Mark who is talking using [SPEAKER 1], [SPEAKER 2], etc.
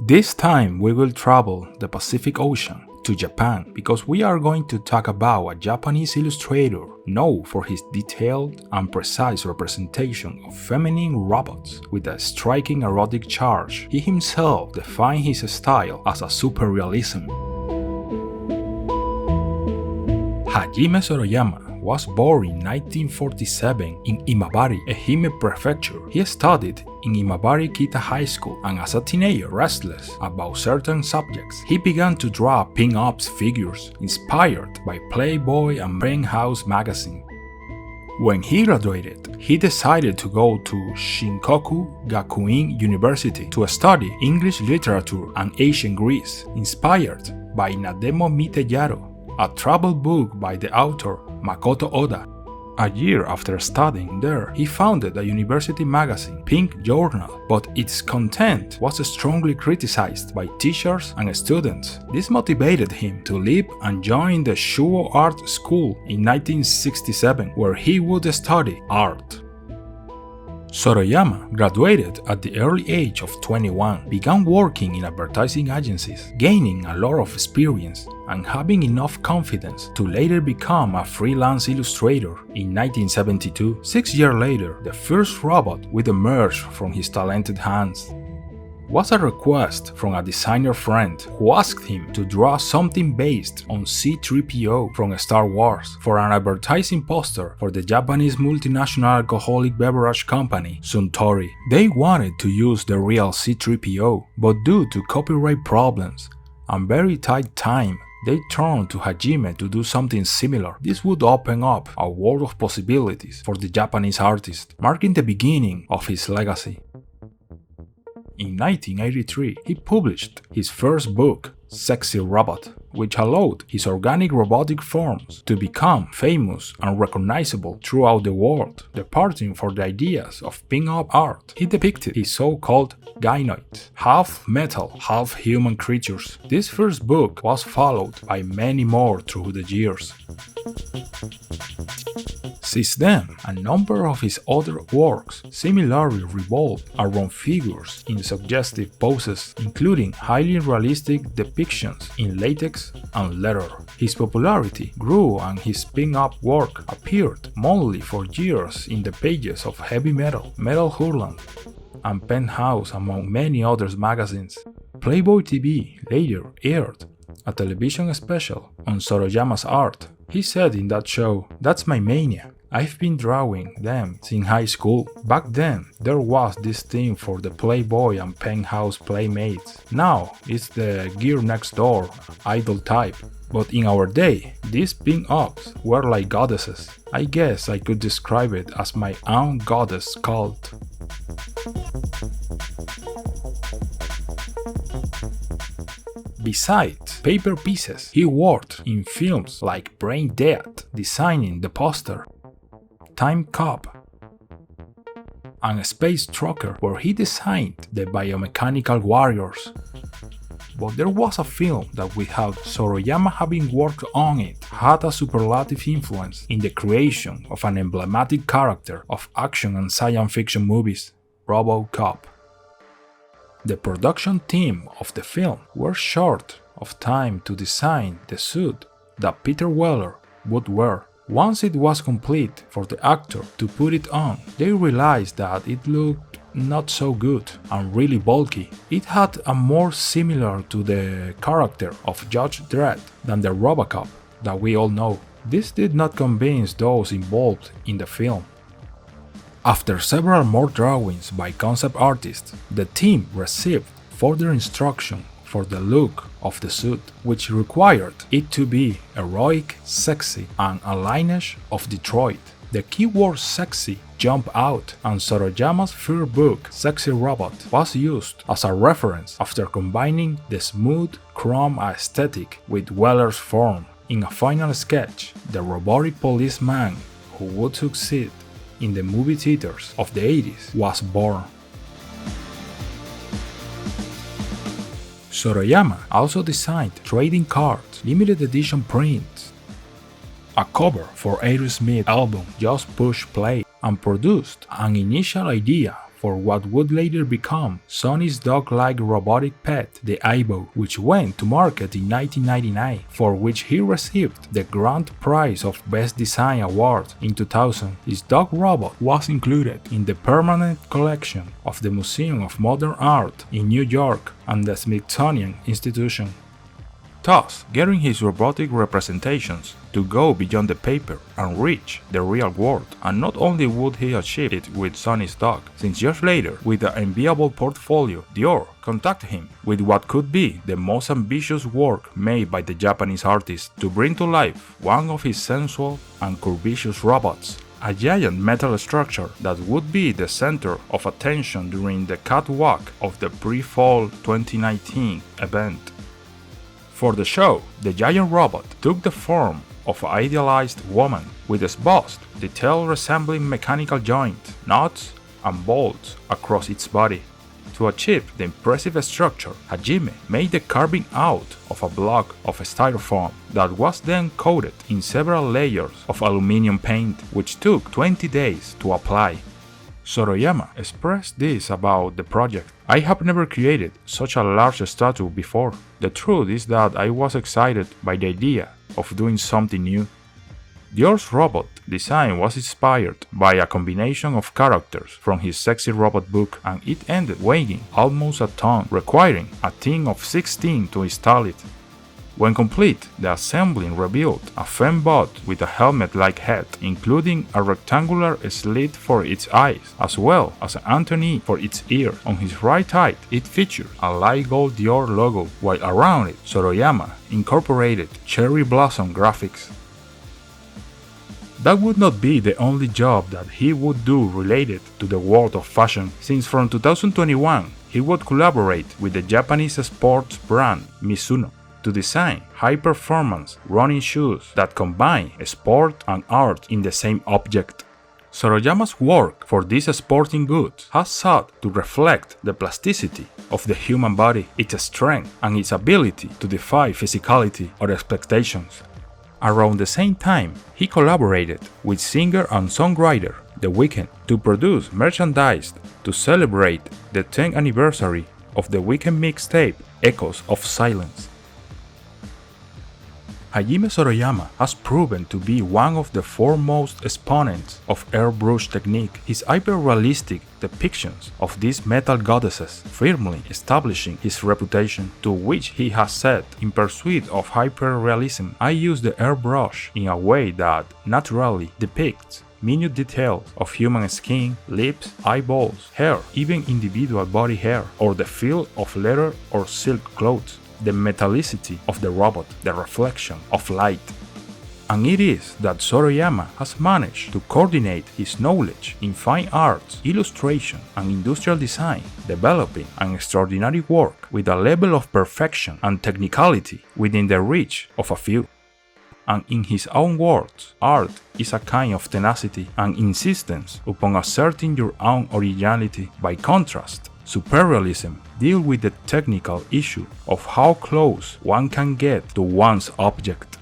[SPEAKER 1] This time we will travel the Pacific Ocean to Japan because we are going to talk about a Japanese illustrator known for his detailed and precise representation of feminine robots with a striking erotic charge. He himself defined his style as a superrealism. Hajime Sorayama was born in 1947 in Imabari, Ehime Prefecture. He studied in Imabari Kita High School, and as a teenager restless about certain subjects, he began to draw pin-ups figures inspired by Playboy and Penthouse magazine. When he graduated, he decided to go to Shinkoku Gakuin University to study English literature and ancient Greece, inspired by Nademo Miteyaro, a travel book by the author Makoto Oda. A year after studying there, he founded a university magazine, Pink Journal, but its content was strongly criticized by teachers and students. This motivated him to leave and join the Shuo Art School in 1967, where he would study art. Sorayama graduated at the early age of 21, began working in advertising agencies, gaining a lot of experience and having enough confidence to later become a freelance illustrator. In 1972, 6 years later, the first robot would emerge from his talented hands. Was a request from a designer friend who asked him to draw something based on C-3PO from Star Wars for an advertising poster for the Japanese multinational alcoholic beverage company Suntory. They wanted to use the real C-3PO, but due to copyright problems and very tight time, they turned to Hajime to do something similar. This would open up a world of possibilities for the Japanese artist, marking the beginning of his legacy. In 1983, he published his first book, Sexy Robot, which allowed his organic robotic forms to become famous and recognizable throughout the world. Departing for the ideas of pin-up art, he depicted his so-called gynoid, half metal, half human creatures. This first book was followed by many more through the years. Since then, a number of his other works similarly revolved around figures in suggestive poses, including highly realistic depictions in latex and leather. His popularity grew and his pin-up work appeared monthly for years in the pages of Heavy Metal, Metal Hurlant, and Penthouse, among many others magazines. Playboy TV later aired a television special on Sorayama's art. He said in that show, "That's my mania. I've been drawing them since high school. Back then, there was this thing for the Playboy and Penthouse playmates. Now, it's the Gear Next Door idol type. But in our day, these pin-ups were like goddesses. I guess I could describe it as my own goddess cult." Besides paper pieces, he worked in films like Brain Dead, designing the poster, Time Cop, and Space Trucker, where he designed the biomechanical warriors. But there was a film that, without Sorayama having worked on it, had a superlative influence in the creation of an emblematic character of action and science fiction movies, RoboCop. The production team of the film were short of time to design the suit that Peter Weller would wear. Once it was complete for the actor to put it on, they realized that it looked not so good and really bulky. It had a more similar to the character of Judge Dredd than the RoboCop that we all know. This did not convince those involved in the film. After several more drawings by concept artists, the team received further instruction for the look of the suit, which required it to be erotic, sexy, and a lineage of Detroit. The keyword sexy jumped out, and Sorayama's first book, Sexy Robot, was used as a reference after combining the smooth chrome aesthetic with Weller's form. In a final sketch, the robotic policeman who would succeed in the movie theaters of the 80s was born. Sorayama also designed trading cards, limited edition prints, a cover for Aerosmith's album Just Push Play, and produced an initial idea for what would later become Sony's dog-like robotic pet, the Aibo, which went to market in 1999, for which he received the Grand Prize of Best Design Award in 2000. His dog robot was included in the permanent collection of the Museum of Modern Art in New York and the Smithsonian Institution. Thus, getting his robotic representations to go beyond the paper and reach the real world, and not only would he achieve it with Sony's dog, since years later, with the enviable portfolio, Dior contacted him with what could be the most ambitious work made by the Japanese artist to bring to life one of his sensual and curvaceous robots, a giant metal structure that would be the center of attention during the catwalk of the pre-fall 2019 event. For the show, the giant robot took the form of an idealized woman with a bust, detail resembling mechanical joints, nuts, and bolts across its body. To achieve the impressive structure, Hajime made the carving out of a block of styrofoam that was then coated in several layers of aluminum paint, which took 20 days to apply. Sorayama expressed this about the project: "I have never created such a large statue before. The truth is that I was excited by the idea of doing something new." Dior's robot design was inspired by a combination of characters from his Sexy Robot book, and it ended weighing almost a ton, requiring a team of 16 to install it. When complete, the assembly revealed a fembot with a helmet-like head, including a rectangular slit for its eyes, as well as an antennae for its ear. On his right eye, it featured a light gold Dior logo, while around it, Sorayama incorporated cherry blossom graphics. That would not be the only job that he would do related to the world of fashion, since from 2021, he would collaborate with the Japanese sports brand Mizuno to design high-performance running shoes that combine sport and art in the same object. Sorayama's work for these sporting goods has sought to reflect the plasticity of the human body, its strength, and its ability to defy physicality or expectations. Around the same time, he collaborated with singer and songwriter The Weeknd to produce merchandise to celebrate the 10th anniversary of the Weeknd mixtape Echoes of Silence. Hajime Sorayama has proven to be one of the foremost exponents of airbrush technique. His hyper-realistic depictions of these metal goddesses firmly establishing his reputation, to which he has said, "In pursuit of hyper-realism, I use the airbrush in a way that naturally depicts minute details of human skin, lips, eyeballs, hair, even individual body hair, or the feel of leather or silk clothes, the metallicity of the robot, the reflection of light." And it is that Sorayama has managed to coordinate his knowledge in fine arts, illustration, and industrial design, developing an extraordinary work with a level of perfection and technicality within the reach of a few. And in his own words, art is a kind of tenacity and insistence upon asserting your own originality. By contrast, superrealism deals with the technical issue of how close one can get to one's object.